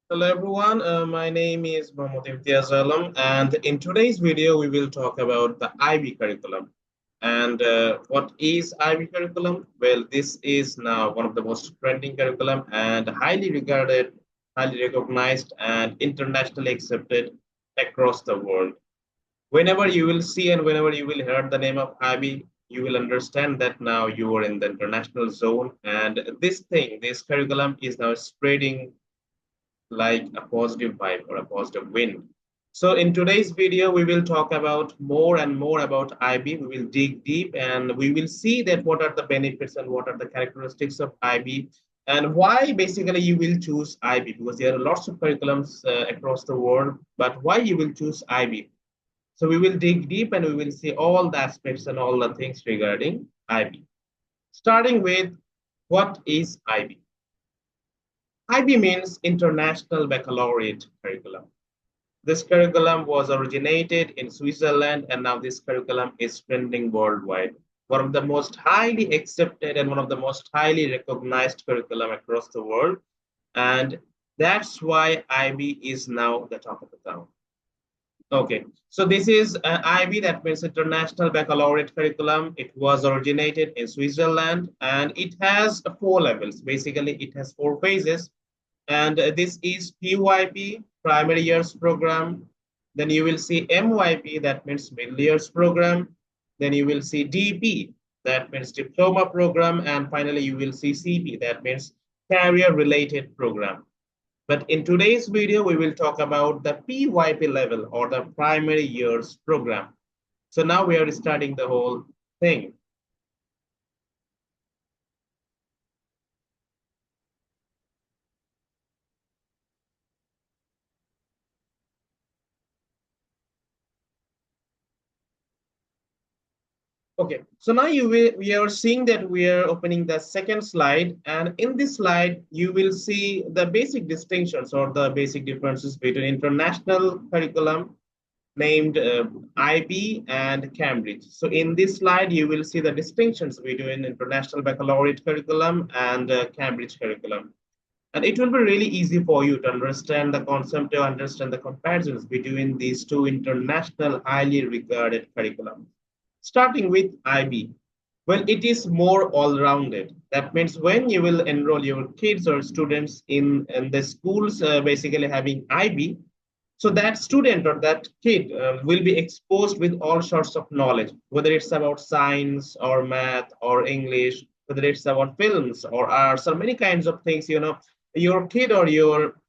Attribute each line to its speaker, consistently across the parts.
Speaker 1: Hello everyone, my name is Mohammad Imtiaz Alam, and in today's video we will talk about the IB curriculum. And what is IB curriculum? Well, this is now one of the most trending curriculum and highly regarded, highly recognized, and internationally accepted across the world. Whenever you will see and whenever you will hear the name of IB, you will understand that now you are in the international zone, and this curriculum is now spreading like a positive vibe or a positive wind. So in today's video, we will talk about more and more about IB. We will dig deep and we will see that what are the benefits and what are the characteristics of IB and why basically you will choose IB, because there are lots of curriculums across the world, but why you will choose IB. So we will dig deep and we will see all the aspects and all the things regarding IB. Starting with what is IB? IB means International Baccalaureate Curriculum. This curriculum was originated in Switzerland, and now this curriculum is trending worldwide. One of the most highly accepted and one of the most highly recognized curriculum across the world. And that's why IB is now the top of the town. Okay, so this is IB, that means International Baccalaureate Curriculum. It was originated in Switzerland and it has four levels. Basically, it has four phases. And this is PYP, Primary Years Program. Then you will see MYP, that means Middle Years Program. Then you will see DP, that means Diploma Program. And finally, you will see CP, that means Career Related Program. But in today's video, we will talk about the PYP level or the Primary Years Program. So now we are starting the whole thing. Okay, so now we are seeing that we are opening the second slide, and in this slide you will see the basic distinctions or the basic differences between international curriculum named IB and Cambridge. So in this slide you will see the distinctions between international baccalaureate curriculum and Cambridge curriculum. And it will be really easy for you to understand the concept, to understand the comparisons between these two international highly regarded curriculums. Starting with IB. Well, it is more all-rounded. That means when you will enroll your kids or students in the schools basically having IB, so that student or that kid will be exposed with all sorts of knowledge, whether it's about science or math or English, whether it's about films or arts or many kinds of things, your kid or your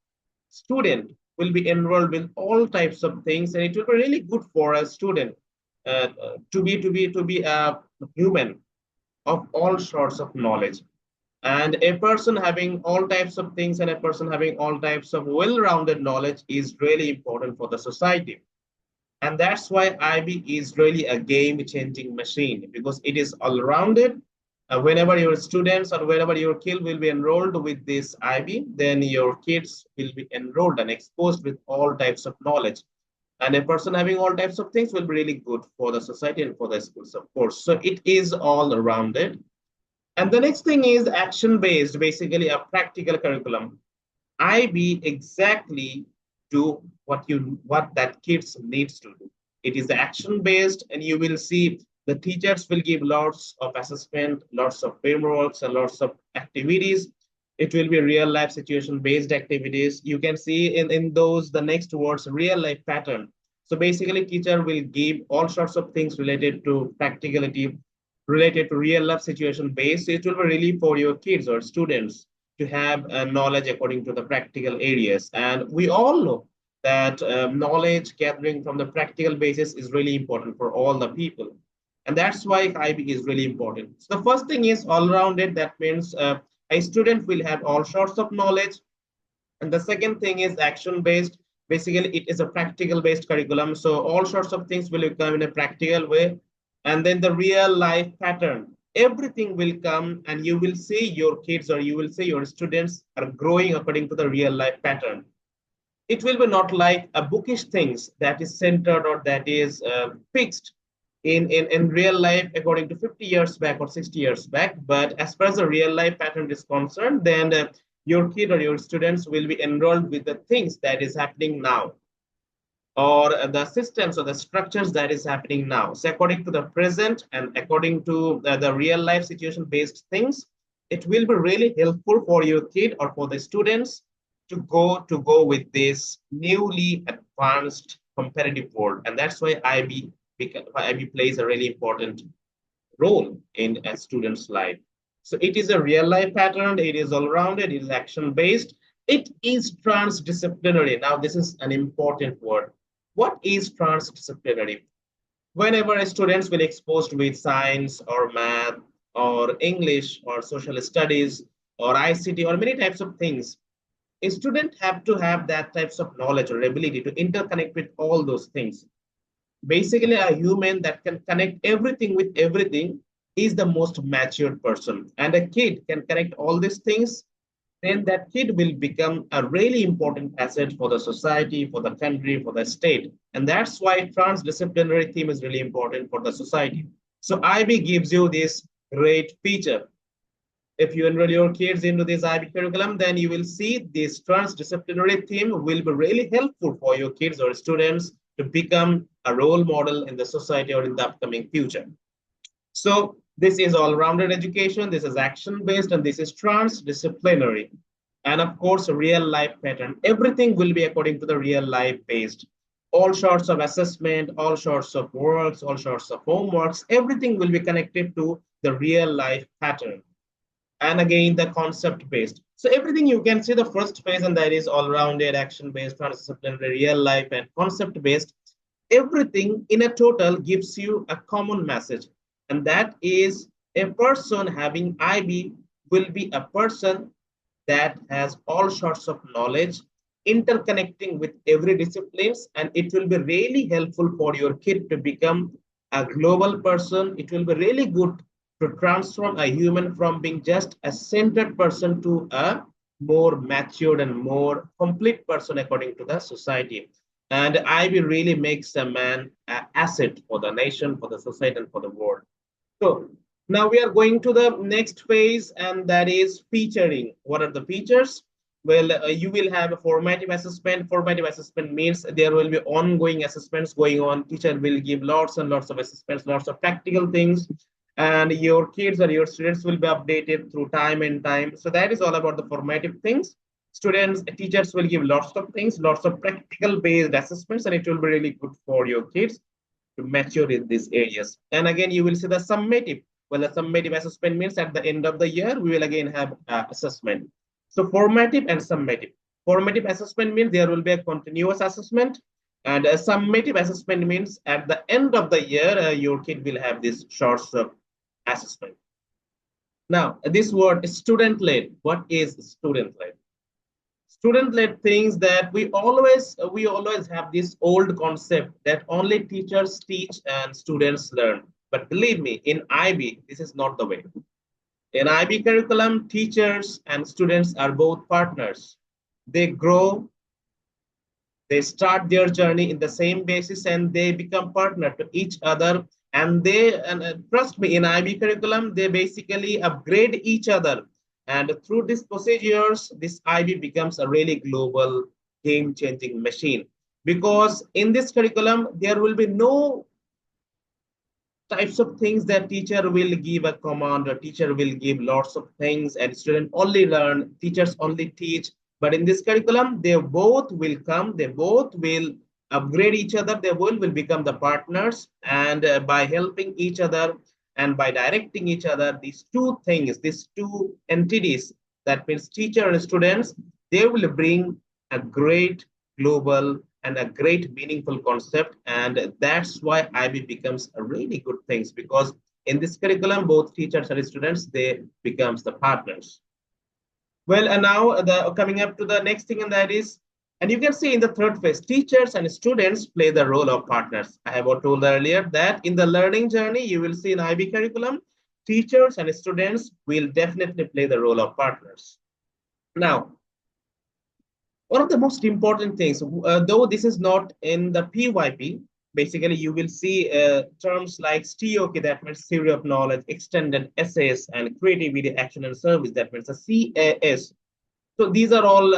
Speaker 1: student will be enrolled with all types of things, and it will be really good for a student to be a human of all sorts of knowledge. And a person having all types of things and a person having all types of well-rounded knowledge is really important for the society. And that's why IB is really a game-changing machine, because it is all-rounded. Whenever your students or whenever your kid will be enrolled with this IB, then your kids will be enrolled and exposed with all types of knowledge. And a person having all types of things will be really good for the society and for the schools, of course. So it is all rounded. And the next thing is action based, basically a practical curriculum. IB exactly do what that kids needs to do. It is action based, and you will see the teachers will give lots of assessment, lots of frameworks, and lots of activities. It will be real life situation based activities. You can see in those the next words real life pattern. So basically, teacher will give all sorts of things related to practicality, related to real life situation based. It will be really for your kids or students to have knowledge according to the practical areas. And we all know that knowledge gathering from the practical basis is really important for all the people. And that's why IB is really important. So the first thing is all-rounded. That means a student will have all sorts of knowledge. And the second thing is action-based. Basically, it is a practical-based curriculum. So all sorts of things will come in a practical way. And then the real life pattern, everything will come and you will see your kids or you will see your students are growing according to the real life pattern. It will be not like a bookish things that is centered or that is fixed in real life according to 50 years back or 60 years back. But as far as the real life pattern is concerned, then your kid or your students will be enrolled with the things that is happening now, or the systems or the structures that is happening now. So according to the present and according to the real life situation based things, it will be really helpful for your kid or for the students to go with this newly advanced competitive world. And that's why IB plays a really important role in a student's life. So it is a real life pattern, it is all rounded, it is action based, it is transdisciplinary. Now, this is an important word. What is transdisciplinary? Whenever students will exposed with science or math or English or social studies or ICT or many types of things, a student have to have that types of knowledge or ability to interconnect with all those things. Basically, a human that can connect everything with everything is the most matured person. And a kid can connect all these things, then that kid will become a really important asset for the society, for the country, for the state. And that's why transdisciplinary theme is really important for the society. So IB gives you this great feature. If you enroll your kids into this IB curriculum, then you will see this transdisciplinary theme will be really helpful for your kids or students to become a role model in the society or in the upcoming future. So this is all-rounded education, this is action-based, and this is transdisciplinary. And of course, real life pattern. Everything will be according to the real life based. All sorts of assessment, all sorts of works, all sorts of homeworks, everything will be connected to the real life pattern. And again, the concept based. So everything you can see the first phase, and that is all-rounded, action-based, transdisciplinary, real life, and concept-based. Everything in a total gives you a common message, and that is a person having IB will be a person that has all sorts of knowledge interconnecting with every disciplines, and it will be really helpful for your kid to become a global person. It will be really good to transform a human from being just a centered person to a more matured and more complete person according to the society. And IB really makes a man an asset for the nation, for the society, and for the world. So now we are going to the next phase, and that is featuring. What are the features? Well, you will have a formative assessment. Formative assessment means there will be ongoing assessments going on. Teacher will give lots and lots of assessments, lots of practical things, and your kids or your students will be updated through time and time. So that is all about the formative things. Students, teachers will give lots of things, lots of practical based assessments, and it will be really good for your kids to mature in these areas. And again, you will see the summative. Well, the summative assessment means at the end of the year, we will again have assessment. So formative and summative. Formative assessment means there will be a continuous assessment, and a summative assessment means at the end of the year, your kid will have this short assessment. Now, this word student-led. What is student-led? Student-led things that we always have this old concept that only teachers teach and students learn. But believe me, in IB, this is not the way. In IB curriculum, teachers and students are both partners. They grow, they start their journey in the same basis, and they become partner to each other. And trust me, in IB curriculum, they basically upgrade each other. And through these procedures, this IB becomes a really global game-changing machine. Because in this curriculum, there will be no types of things that teacher will give a command or teacher will give lots of things and student only learn, teachers only teach. But in this curriculum, they both will come, they both will upgrade each other, they will become the partners, and by helping each other and by directing each other, these two things, these two entities, that means teacher and students, they will bring a great global and a great meaningful concept. And that's why IB becomes a really good thing, because in this curriculum, both teachers and students, they becomes the partners. Well, and now the coming up to the next thing, and that is, and you can see in the third phase, teachers and students play the role of partners. I have told earlier that in the learning journey, you will see in IB curriculum, teachers and students will definitely play the role of partners. Now, one of the most important things, though this is not in the PYP, basically you will see terms like STOK, that means theory of knowledge, extended essays, and creativity, action, and service, that means the CAS. So these are all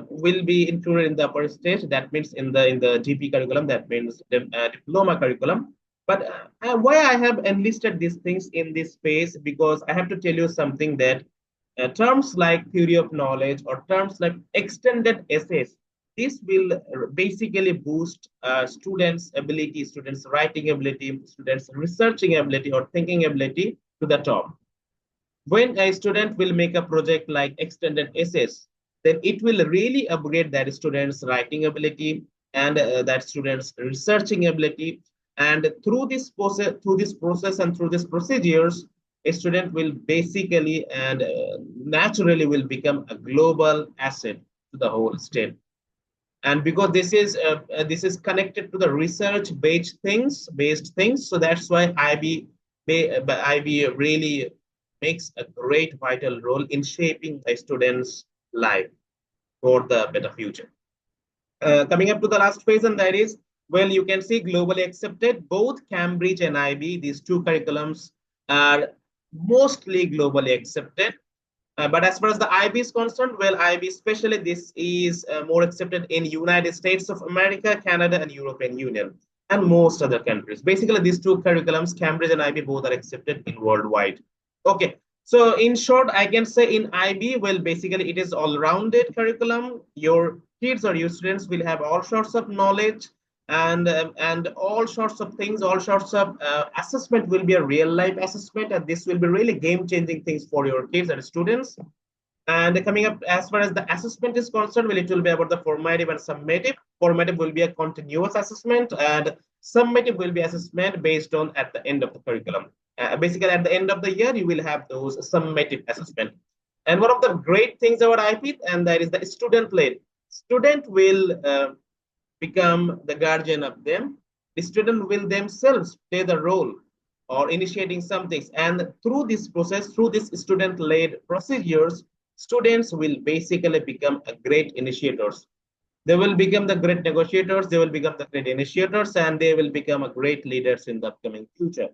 Speaker 1: will be included in the upper stage. That means in the GP curriculum. That means the diploma curriculum. But why I have enlisted these things in this space, because I have to tell you something that terms like theory of knowledge or terms like extended essays, this will basically boost students' ability, students' writing ability, students' researching ability or thinking ability to the top. When a student will make a project like extended essays, then it will really upgrade that student's writing ability and that student's researching ability. And through this process and through these procedures, a student will basically and naturally will become a global asset to the whole state. And because this is connected to the research based things, so that's why IB really makes a great vital role in shaping a student's life for the better future. Coming up to the last phase, and that is, well, you can see globally accepted. Both Cambridge and IB, these two curriculums are mostly globally accepted. But as far as the IB is concerned, well, IB especially this is more accepted in United States of America, Canada, and European Union, and most other countries. Basically, these two curriculums, Cambridge and IB, both are accepted in worldwide. Okay, so in short, I can say in IB, well, basically it is all-rounded curriculum. Your kids or your students will have all sorts of knowledge and all sorts of things, all sorts of assessment will be a real life assessment, and this will be really game changing things for your kids and students. And coming up, as far as the assessment is concerned, well, it will be about the formative and summative. Formative will be a continuous assessment, and summative will be assessment based on at the end of the curriculum. Basically, at the end of the year, you will have those summative assessment. And one of the great things about IP, and that is the student led. Student will become the guardian of them. The student will themselves play the role or initiating some things. And through this process, through this student-led procedures, students will basically become a great initiators. They will become the great negotiators, they will become the great initiators, and they will become a great leaders in the upcoming future.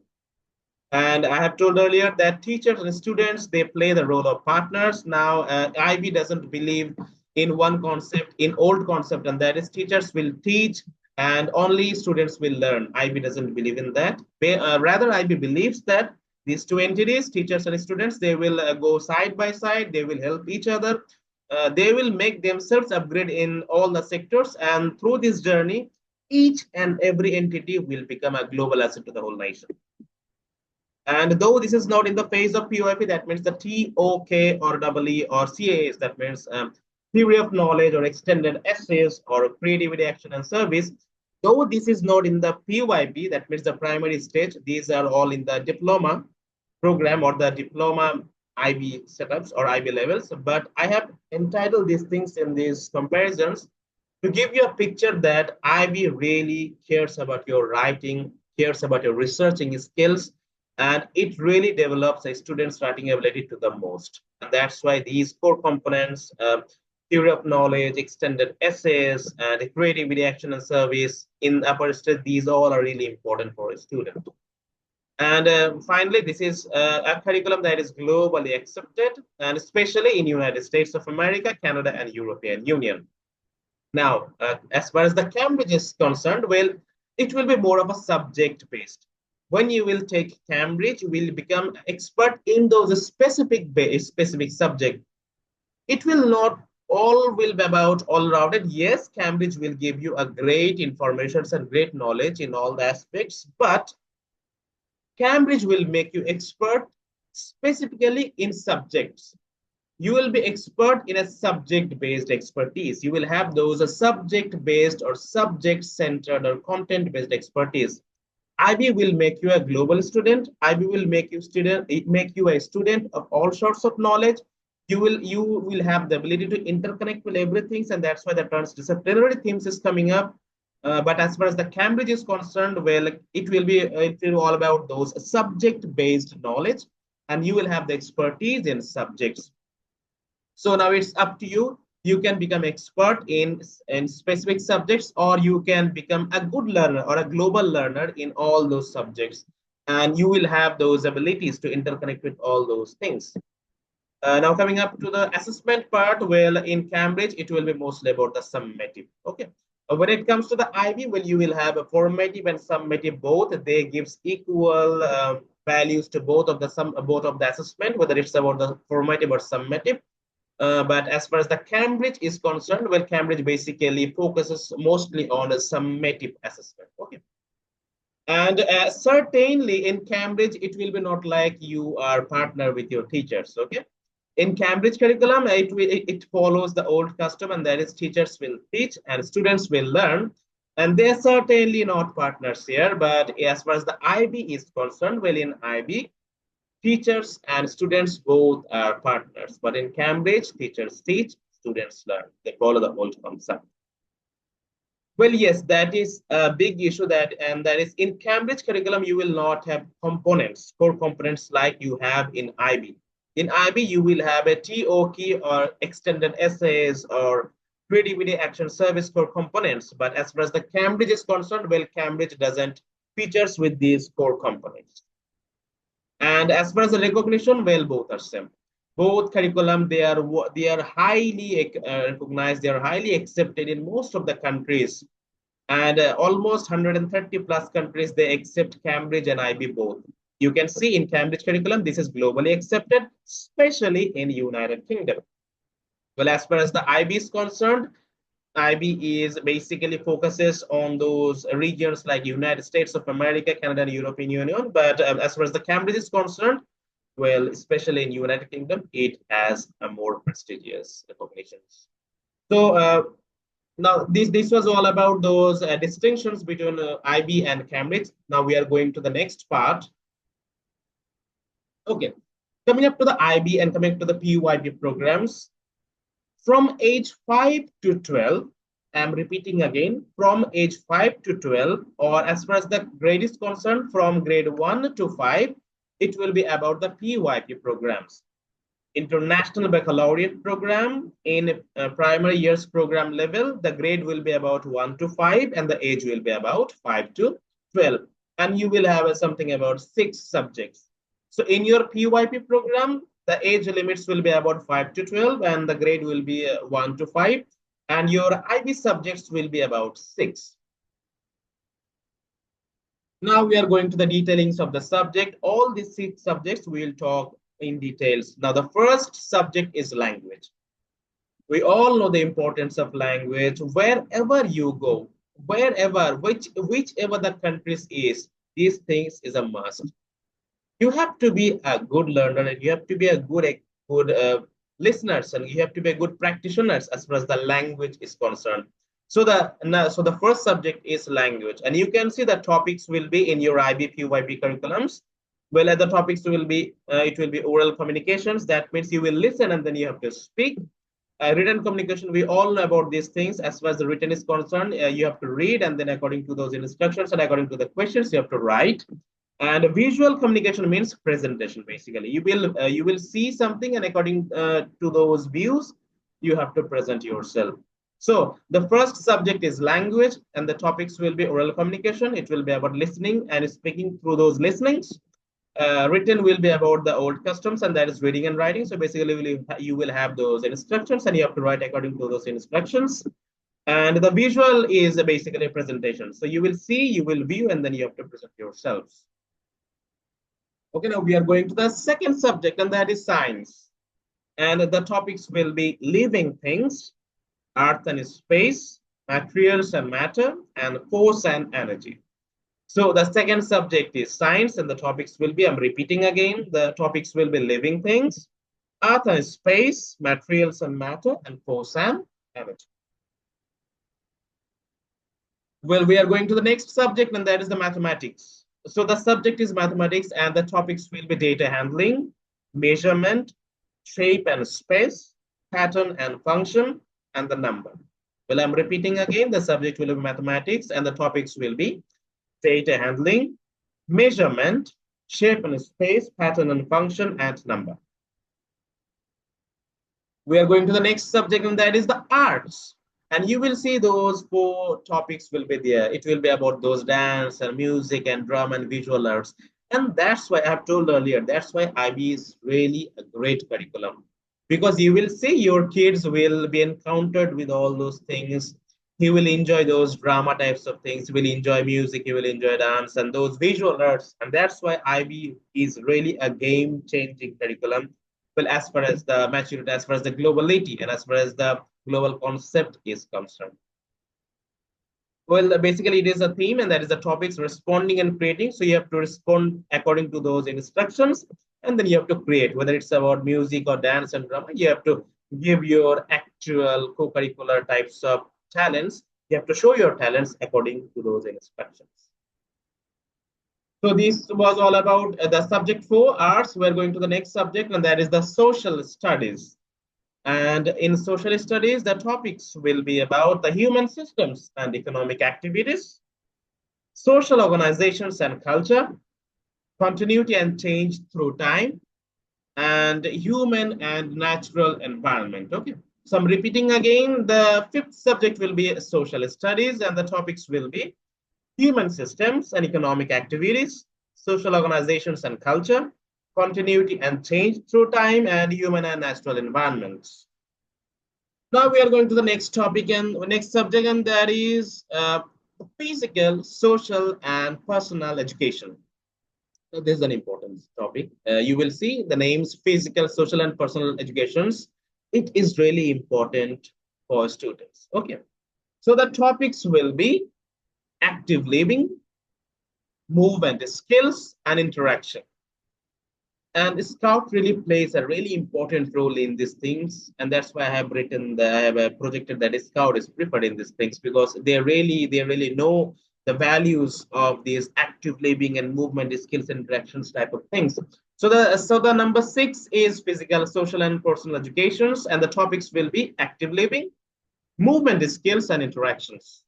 Speaker 1: And I have told earlier that teachers and students, they play the role of partners. Now, IB doesn't believe in one concept, in old concept, and that is teachers will teach and only students will learn. IB doesn't believe in that. Rather, IB believes that these two entities, teachers and students, they will go side by side, they will help each other. They will make themselves upgrade in all the sectors, and through this journey, each and every entity will become a global asset to the whole nation. And though this is not in the phase of POIP, that means the TOK or EE or CAS, that means theory of knowledge or extended essays or creativity, action, and service. Though this is not in the PYP, that means the primary stage, these are all in the diploma program or the diploma IB setups or IB levels. But I have entitled these things in these comparisons to give you a picture that IB really cares about your writing, cares about your researching skills, and it really develops a student's writing ability to the most. And that's why these core components, theory of knowledge, extended essays, and creativity, action, and service in upper stage, these all are really important for a student. And finally, this is a curriculum that is globally accepted, and especially in United States of America, Canada, and European Union. Now, as far as the Cambridge is concerned, well, it will be more of a subject-based. When you will take Cambridge, you will become expert in those specific subject. It will not all will be about all-rounded. Yes, Cambridge will give you a great information and great knowledge in all the aspects, but Cambridge will make you expert specifically in subjects. You will be expert in a subject-based expertise. You will have those subject-based or subject-centered or content-based expertise. IB will make you a global student. IB will make you a student of all sorts of knowledge. You will have the ability to interconnect with everything, and that's why the transdisciplinary themes is coming up. But as far as the Cambridge is concerned, well, it will all about those subject-based knowledge, and you will have the expertise in subjects. So now it's up to you. You can become expert in specific subjects, or you can become a good learner or a global learner in all those subjects. And you will have those abilities to interconnect with all those things. Now coming up to the assessment part, well, in Cambridge, it will be mostly about the summative. Okay. When it comes to the IB, well, you will have a formative and summative both. They gives equal values to both of the assessment, whether it's about the formative or summative. But as far as the Cambridge is concerned, well, Cambridge basically focuses mostly on a summative assessment. Okay. And certainly in Cambridge, it will be not like you are partner with your teachers. Okay. In Cambridge curriculum, it follows the old custom, and that is teachers will teach and students will learn. And they're certainly not partners here. But as far as the IB is concerned, well, in IB, teachers and students both are partners. But in Cambridge, teachers teach, students learn. They follow the old concept. Well, yes, that is a big issue and that is in Cambridge curriculum, you will not have components, core components like you have in IB. In IB, you will have a TOK or extended essays or creativity action service core components. But as far as the Cambridge is concerned, well, Cambridge doesn't features with these core components. And as far as the recognition, well, both are same. Both curriculum, they are highly recognized, they are highly accepted in most of the countries. And almost 130 plus countries, they accept Cambridge and IB both. You can see in Cambridge curriculum, this is globally accepted, especially in United Kingdom. Well, as far as the IB is concerned, IB is basically focuses on those regions like United States of America, Canada, and European Union. But as far as the Cambridge is concerned, well, especially in United Kingdom, it has a more prestigious recognitions. So now this was all about those distinctions between IB and Cambridge. Now we are going to the next part. Okay, coming up to the IB and coming to the PYP programs. From age 5 to 12, I'm repeating again, from age 5 to 12, or as far as the grade is concerned, from grade 1 to 5, it will be about the PYP programs. International Baccalaureate program in primary years program level, the grade will be about 1 to 5, and the age will be about 5 to 12. And you will have something about 6 subjects. So in your PYP program, the age limits will be about 5 to 12 and the grade will be 1 to 5 and your IB subjects will be about 6. Now we are going to the detailings of the subject. All these 6 subjects we will talk in details. Now the first subject is language. We all know the importance of language. Wherever you go, whichever the countries is, these things is a must. You have to be a good learner and you have to be a good listeners and you have to be a good practitioners as far as the language is concerned. So the first subject is language, and you can see the topics will be in your IB PYP curriculums. Well, the topics will be it will be oral communications. That means you will listen and then you have to speak. Written communication, we all know about these things. As far as the written is concerned, you have to read and then according to those instructions and according to the questions you have to write. And visual communication means presentation. Basically, you will see something, and according to those views, you have to present yourself. So the first subject is language, and the topics will be oral communication. It will be about listening and speaking through those listenings. Written will be about the old customs, and that is reading and writing. So basically, you will have those instructions, and you have to write according to those instructions. And the visual is basically a presentation. So you will see, you will view, and then you have to present yourselves. Okay, now we are going to the second subject, and that is science. And the topics will be living things, earth and space, materials and matter, and force and energy. So the second subject is science, and the topics will be, I'm repeating again, the topics will be living things, earth and space, materials and matter, and force and energy. Well, we are going to the next subject, and that is the mathematics. So the subject is mathematics, and the topics will be data handling, measurement, shape and space, pattern and function, and the number. Well, I'm repeating again, the subject will be mathematics, and the topics will be data handling, measurement, shape and space, pattern and function, and number. We are going to the next subject, and that is the arts. And you will see those 4 topics will be there. It will be about those dance and music and drama and visual arts. And that's why I have told earlier, that's why IB is really a great curriculum. because you will see your kids will be encountered with all those things. He will enjoy those drama types of things. He will enjoy music. He will enjoy dance and those visual arts. And that's why IB is really a game-changing curriculum. Well, as far as the maturity, as far as the globality, and as far as the global concept is concerned. Well, basically, it is a theme, and that is the topics responding and creating. So you have to respond according to those instructions, and then you have to create. Whether it's about music or dance and drama, you have to give your actual co-curricular types of talents. You have to show your talents according to those instructions. So this was all about the subject for arts. We're going to the next subject, and that is the social studies. And in social studies, the topics will be about the human systems and economic activities, social organizations and culture, continuity and change through time, and human and natural environment. Okay. So I'm repeating again, the fifth subject will be social studies, and the topics will be human systems and economic activities, social organizations and culture, continuity and change through time, and human and natural environments. Now we are going to the next topic and next subject, and that is physical, social, and personal education. So this is an important topic. You will see the names physical, social, and personal educations. It is really important for students. Okay. So the topics will be active living, movement skills, and interaction. And Scout really plays a really important role in these things, and that's why I have written I have projected that Scout is preferred in these things because they really know the values of these active living and movement skills and interactions type of things. So the number 6 is physical, social, and personal educations, and the topics will be active living, movement skills, and interactions.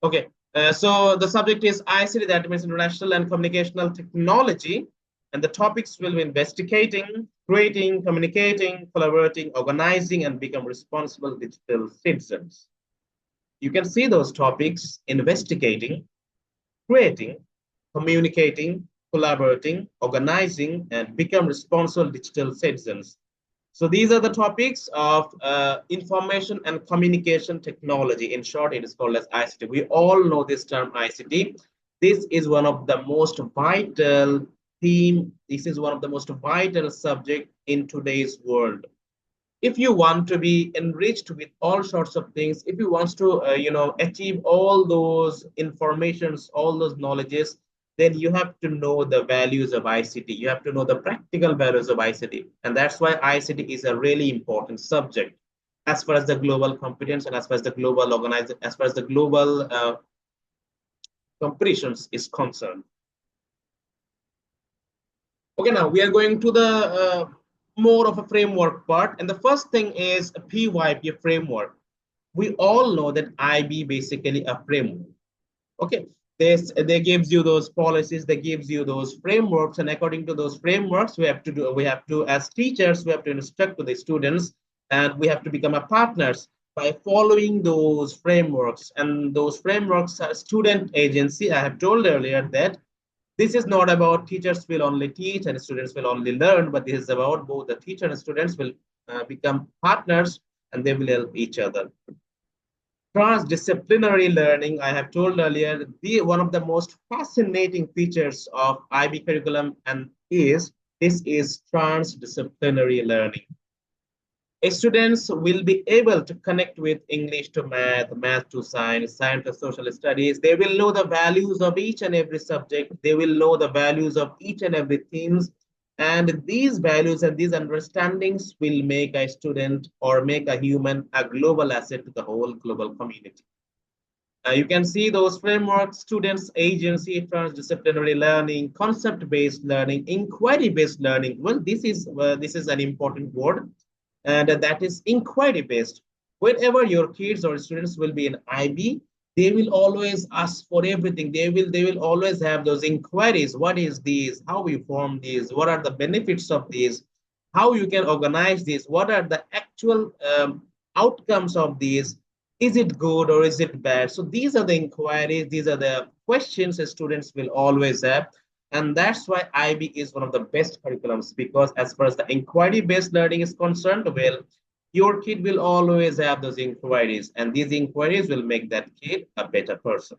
Speaker 1: Okay, so the subject is ICT, that means International and Communicational Technology, and the topics will be investigating, creating, communicating, collaborating, organizing, and become responsible digital citizens. You can see those topics: investigating, creating, communicating, collaborating, organizing, and become responsible digital citizens. So these are the topics of information and communication technology. In short, it is called as ICT. We all know this term ICT. This is one of the most vital theme. This is one of the most vital subject in today's world. If you want to be enriched with all sorts of things, if you want to achieve all those informations, all those knowledges, then you have to know the values of ICT. You have to know the practical values of ICT, and that's why ICT is a really important subject as far as the global competence and as far as the global organization, as far as the global competitions is concerned. Okay, now we are going to the more of a framework part, and the first thing is a PYP framework. We all know that IB basically a framework. Okay, they gives you those policies, they gives you those frameworks, and according to those frameworks, we have to as teachers, we have to instruct to the students, and we have to become a partners by following those frameworks. And those frameworks are student agency. I have told earlier that this is not about teachers will only teach and students will only learn, but this is about both the teacher and students will become partners, and they will help each other. Transdisciplinary learning, I have told earlier, one of the most fascinating features of IB curriculum and is this is transdisciplinary learning. Students will be able to connect with English to math, math to science, science to social studies. They will know the values of each and every subject. They will know the values of each and every themes. And these values and these understandings will make a student or make a human a global asset to the whole global community. You can see those frameworks: students, agency, transdisciplinary learning, concept-based learning, inquiry-based learning. Well, this is an important word, and that is inquiry based. Whenever your kids or students will be in IB, they will always ask for everything. They will always have those inquiries. What is this? How we form these? What are the benefits of these? How you can organize this? What are the actual outcomes of these? Is it good or is it bad? So these are the inquiries. These are the questions that students will always have. And that's why IB is one of the best curriculums, because as far as the inquiry-based learning is concerned, well, your kid will always have those inquiries, and these inquiries will make that kid a better person.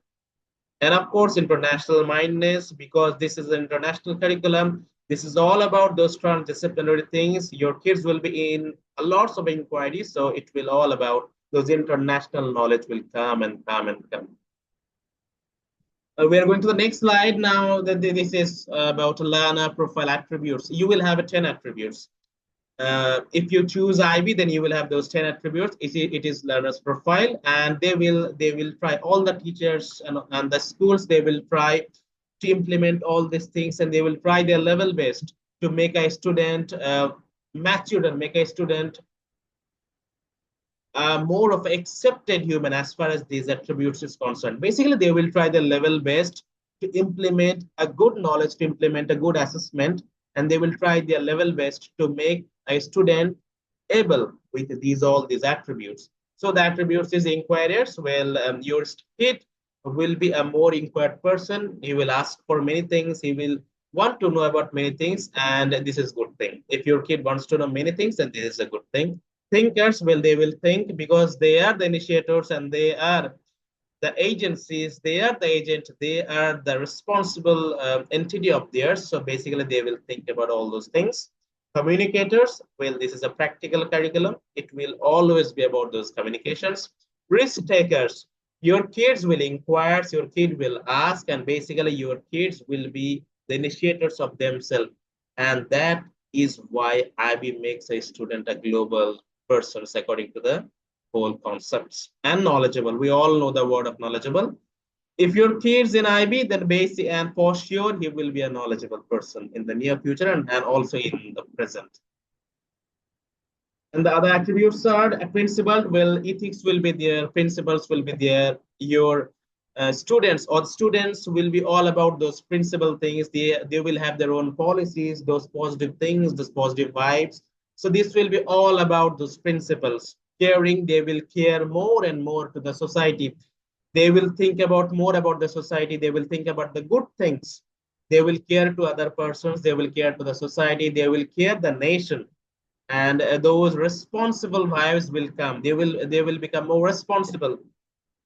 Speaker 1: And of course, international mindedness, because this is an international curriculum. This is all about those transdisciplinary things. Your kids will be in a lots of inquiries, so it will all about those international knowledge will come and come and come. We are going to the next slide now. That this is about learner profile attributes. You will have 10 attributes. If you choose IB, then you will have those 10 attributes. It is learner's profile, and they will try, all the teachers and the schools, they will try to implement all these things, and they will try their level best to make a student matured and make a student more of an accepted human as far as these attributes is concerned. Basically, they will try their level best to implement a good knowledge, to implement a good assessment, and they will try their level best to make a student able with these all these attributes. So the attributes is inquirers. Well, your kid will be a more inquired person. He will ask for many things. He will want to know about many things, and this is a good thing. If your kid wants to know many things, then this is a good thing. Thinkers, well, they will think because they are the initiators and they are the agencies, they are the agent, they are the responsible entity of theirs. So basically, they will think about all those things. Communicators, well, this is a practical curriculum. It will always be about those communications. Risk takers, your kids will inquire, your kid will ask, and basically, your kids will be the initiators of themselves. And that is why IB makes a student a global persons according to the whole concepts. And knowledgeable, we all know the word of knowledgeable. If your kid's in IB, then basic and for sure he will be a knowledgeable person in the near future, and also in the present. And the other attributes are a principle. Well, ethics will be there, principles will be there. Your students or students will be all about those principle things. They will have their own policies, those positive things, those positive vibes. So this will be all about those principles. Caring, they will care more and more to the society. They will think about more about the society. They will think about the good things. They will care to other persons. They will care to the society. They will care the nation, and those responsible wives will come. They will become more responsible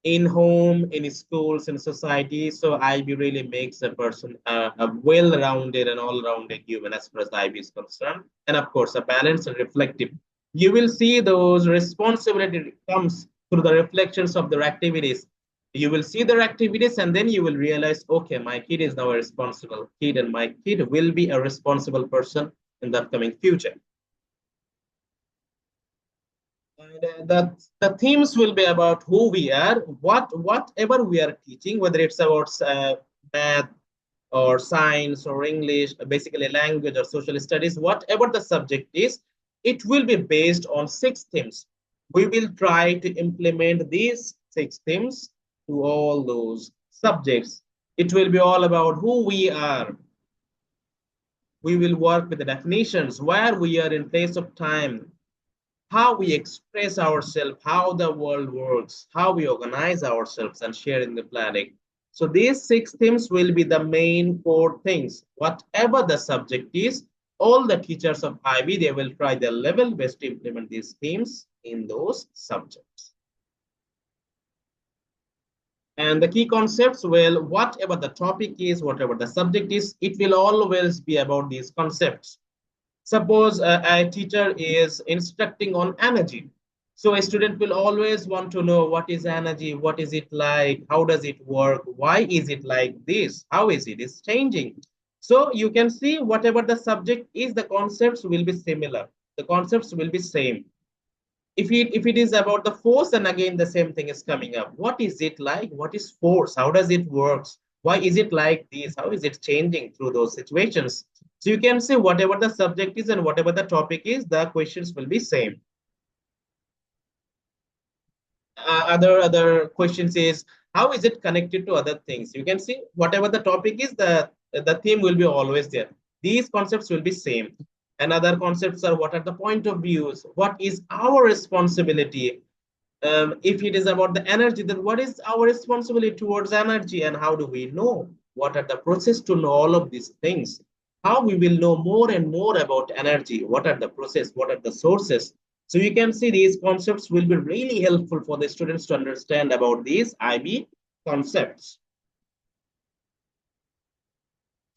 Speaker 1: in home, in schools, in society. So IB really makes a person a well-rounded and all-rounded human as far as IB is concerned. And of course, a balanced and reflective. You will see those responsibility comes through the reflections of their activities. You will see their activities, and then you will realize, okay, my kid is now a responsible kid, and my kid will be a responsible person in the upcoming future. And the themes will be about who we are, whatever we are teaching, whether it's about math or science or English, basically language or social studies, whatever the subject is, it will be based on 6 themes. We will try to implement these 6 themes to all those subjects. It will be all about who we are. We will work with the definitions, where we are in place of time, how we express ourselves, how the world works, how we organize ourselves and share in the planet. So these 6 themes will be the main 4 things. Whatever the subject is, all the teachers of IB, they will try their level best to implement these themes in those subjects. And the key concepts, well, whatever the topic is, whatever the subject is, it will always be about these concepts. Suppose a teacher is instructing on energy. So a student will always want to know what is energy, what is it like, how does it work, why is it like this, how is it, it's changing. So you can see whatever the subject is, the concepts will be similar. The concepts will be same. If it is about the force, then again the same thing is coming up. What is it like? What is force? How does it works? Why is it like this? How is it changing through those situations? So you can see whatever the subject is and whatever the topic is, the questions will be same. Other questions is, how is it connected to other things? You can see whatever the topic is, the theme will be always there. These concepts will be same. And other concepts are, what are the point of views? What is our responsibility? If it is about the energy, then what is our responsibility towards energy, and how do we know? What are the process to know all of these things? How we will know more and more about energy? What are the process? What are the sources? So you can see these concepts will be really helpful for the students to understand about these IB concepts.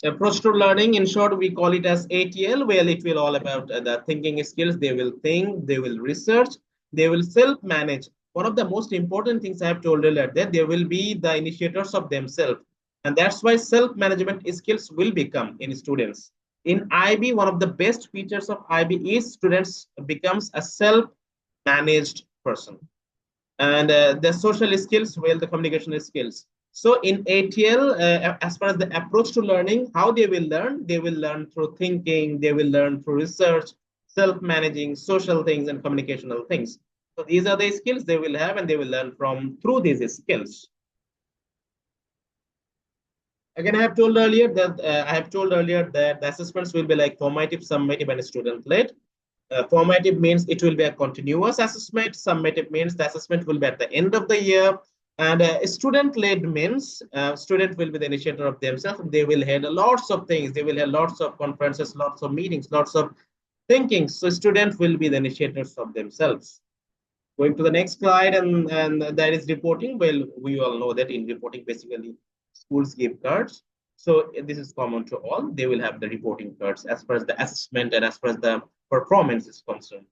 Speaker 1: Approach to learning, in short, we call it as ATL. Well, it will all about the thinking skills. They will think, they will research, they will self-manage. One of the most important things I have told earlier that they will be the initiators of themselves. And that's why self-management skills will become in students. In IB, one of the best features of IB is students becomes a self-managed person. And the social skills, well, the communication skills. So in ATL, as far as the approach to learning, how they will learn through thinking, they will learn through research, self-managing, social things, and communicational things. So these are the skills they will have, and they will learn from through these skills. Again, I have told earlier that the assessments will be like formative, summative, and student-led. Formative means it will be a continuous assessment. Summative means the assessment will be at the end of the year. And student-led means student will be the initiator of themselves. They will have lots of things. They will have lots of conferences, lots of meetings, lots of thinking. So students will be the initiators of themselves. Going to the next slide, and that is reporting. Well, we all know that in reporting, basically, schools give cards. So this is common to all. They will have the reporting cards as far as the assessment and as far as the performance is concerned.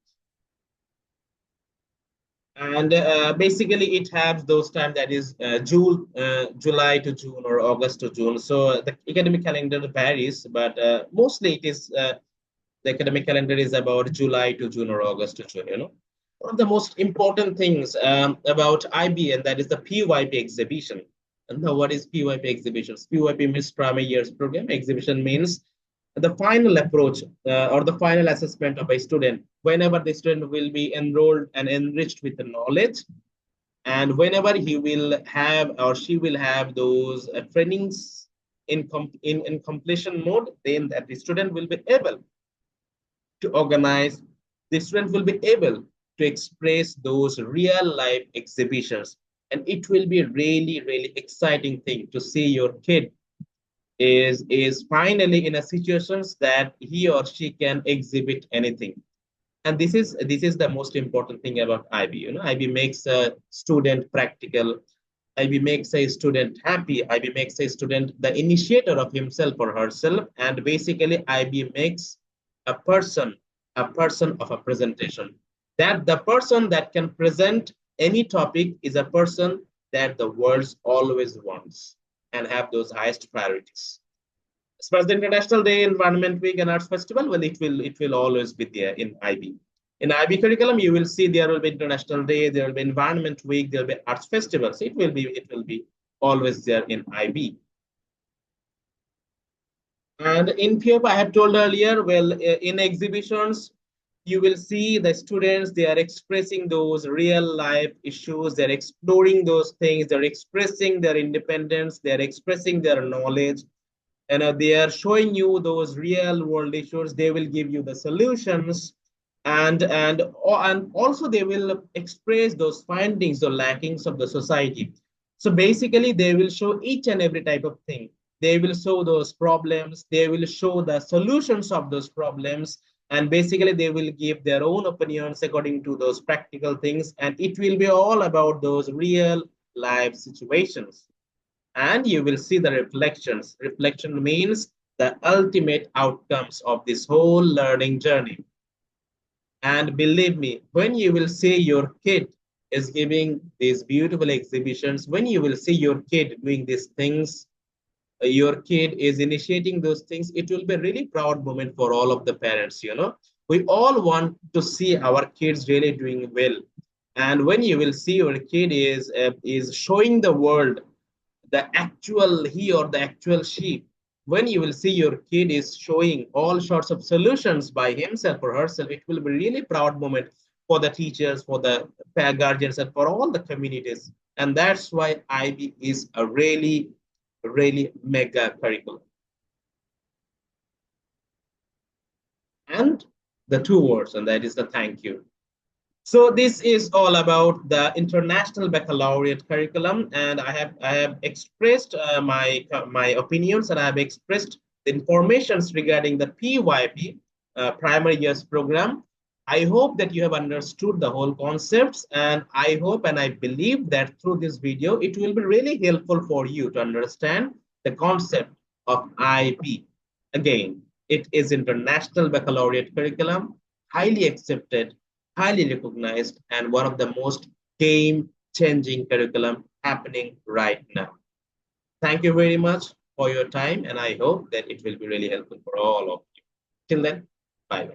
Speaker 1: And basically, it has those times that is July to June or August to June. So the academic calendar varies, but mostly it is the academic calendar is about July to June or August to June. One of the most important things about IB, and that is the PYP exhibition. And now, what is PYP exhibitions? PYP means primary years program. Exhibition means the final approach or the final assessment of a student whenever the student will be enrolled and enriched with the knowledge, and whenever he will have or she will have those trainings in completion mode, then that the student will be able to organize, the student will be able to express those real life exhibitions. And it will be really, really exciting thing to see your kid is finally in a situations that he or she can exhibit anything. And this is the most important thing about IB. IB makes a student practical. IB makes a student happy. IB makes a student the initiator of himself or herself. And basically, IB makes a person of a presentation. That the person that can present any topic is a person that the world always wants and have those highest priorities. As far as the International Day, Environment Week, and Arts Festival, well, it will always be there in IB. In IB curriculum, you will see there will be International Day, there will be Environment Week, there will be Arts Festivals. It will be always there in IB. And in PUP, I have told earlier, well, in exhibitions, you will see the students, they are expressing those real life issues, they're exploring those things, they're expressing their independence, they're expressing their knowledge, and they are showing you those real world issues. They will give you the solutions, and also they will express those findings or lackings of the society. So basically they will show each and every type of thing. They will show those problems, they will show the solutions of those problems, and basically they will give their own opinions according to those practical things, and it will be all about those real life situations. And you will see the reflections. Reflection means the ultimate outcomes of this whole learning journey. And believe me, when you will see your kid is giving these beautiful exhibitions, when you will see your kid doing these things, your kid is initiating those things, it will be a really proud moment for all of the parents. We all want to see our kids really doing well. And when you will see your kid is showing the world the actual he or the actual she, when you will see your kid is showing all sorts of solutions by himself or herself, it will be really proud moment for the teachers, for the guardians, and for all the communities. And that's why IB is a really, really mega curriculum. And the two words, and that is the thank you. So this is all about the International Baccalaureate curriculum, and I have expressed my opinions, and I have expressed the informations regarding the PYP primary years program. I hope that you have understood the whole concepts, and I hope and I believe that through this video it will be really helpful for you to understand the concept of IB. Again, it is International Baccalaureate curriculum, highly accepted, highly recognized, and one of the most game changing curriculum happening right now. Thank you very much for your time, and I hope that it will be really helpful for all of you. Till then, bye.